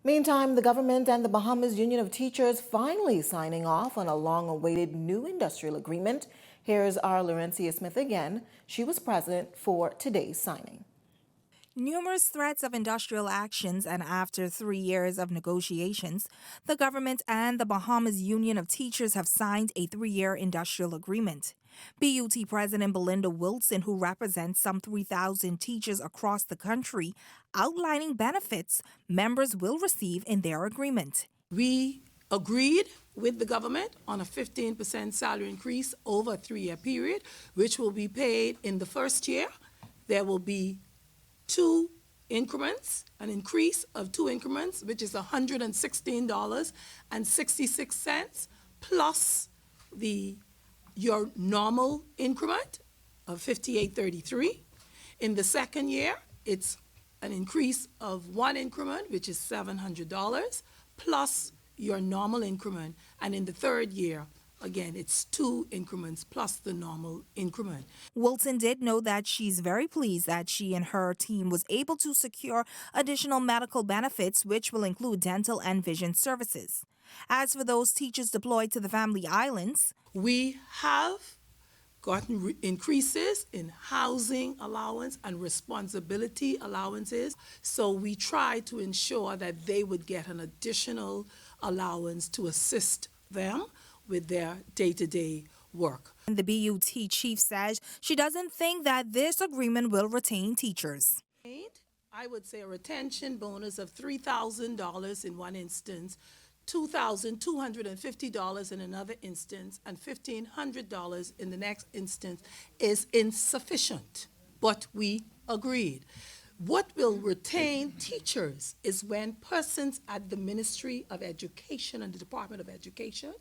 Meantime, the government and the Bahamas Union of Teachers finally signing off on a long-awaited new industrial agreement. Here's our Laurencia Smith again. She was present for today's signing. Numerous threats of industrial actions, and after 3 years of negotiations, the government and the Bahamas Union of Teachers have signed a 3-year industrial agreement. BUT President Belinda Wilson, who represents some 3,000 teachers across the country, outlining benefits members will receive in their agreement. We agreed with the government on a 15% salary increase over a 3-year period, which will be paid in the first year. There will be 2 increments, an increase of 2 increments, which is $116.66, plus your normal increment of $58.33. In the second year, it's an increase of 1 increment, which is $700, plus your normal increment. And in the third year, again, it's 2 increments plus the normal increment. Wilson did know that she's very pleased that she and her team was able to secure additional medical benefits, which will include dental and vision services. As for those teachers deployed to the Family Islands, we have gotten increases in housing allowance and responsibility allowances. So we tried to ensure that they would get an additional allowance to assist them with their day-to-day work. The BUT chief says she doesn't think that this agreement will retain teachers. I would say a retention bonus of $3,000 in one instance, $2,250 in another instance, and $1,500 in the next instance is insufficient. But we agreed. What will retain teachers is when persons at the Ministry of Education and the Department of Education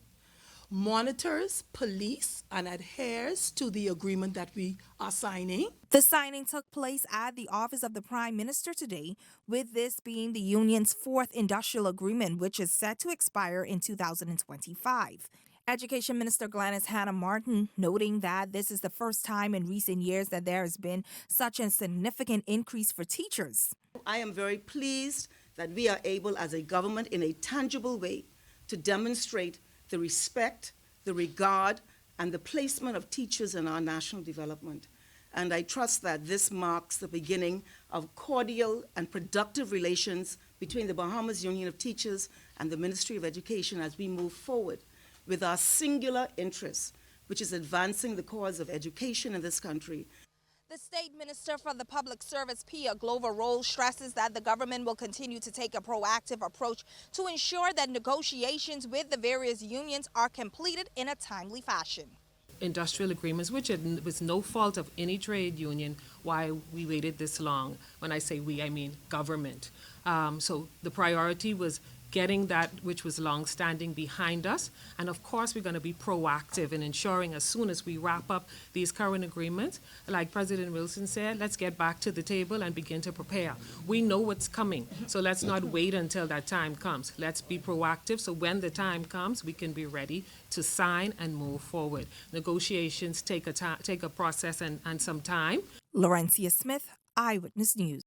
monitors, police, and adheres to the agreement that we are signing. The signing took place at the office of the Prime Minister today, with this being the union's 4th industrial agreement, which is set to expire in 2025. Education Minister Gladys Hannah Martin noting that this is the first time in recent years that there has been such a significant increase for teachers. I am very pleased that we are able, as a government, in a tangible way, to demonstrate the respect, the regard, and the placement of teachers in our national development. And I trust that this marks the beginning of cordial and productive relations between the Bahamas Union of Teachers and the Ministry of Education as we move forward with our singular interest, which is advancing the cause of education in this country. The State Minister for the Public Service, Pia Glover Roll, stresses that the government will continue to take a proactive approach to ensure that negotiations with the various unions are completed in a timely fashion. Industrial agreements, which it was no fault of any trade union why we waited this long. When I say we, I mean government. So the priority was getting that which was long-standing behind us. And of course, we're going to be proactive in ensuring as soon as we wrap up these current agreements, like President Wilson said, let's get back to the table and begin to prepare. We know what's coming, so let's not wait until that time comes. Let's be proactive so when the time comes, we can be ready to sign and move forward. Negotiations take a process and some time. Laurencia Smith, Eyewitness News.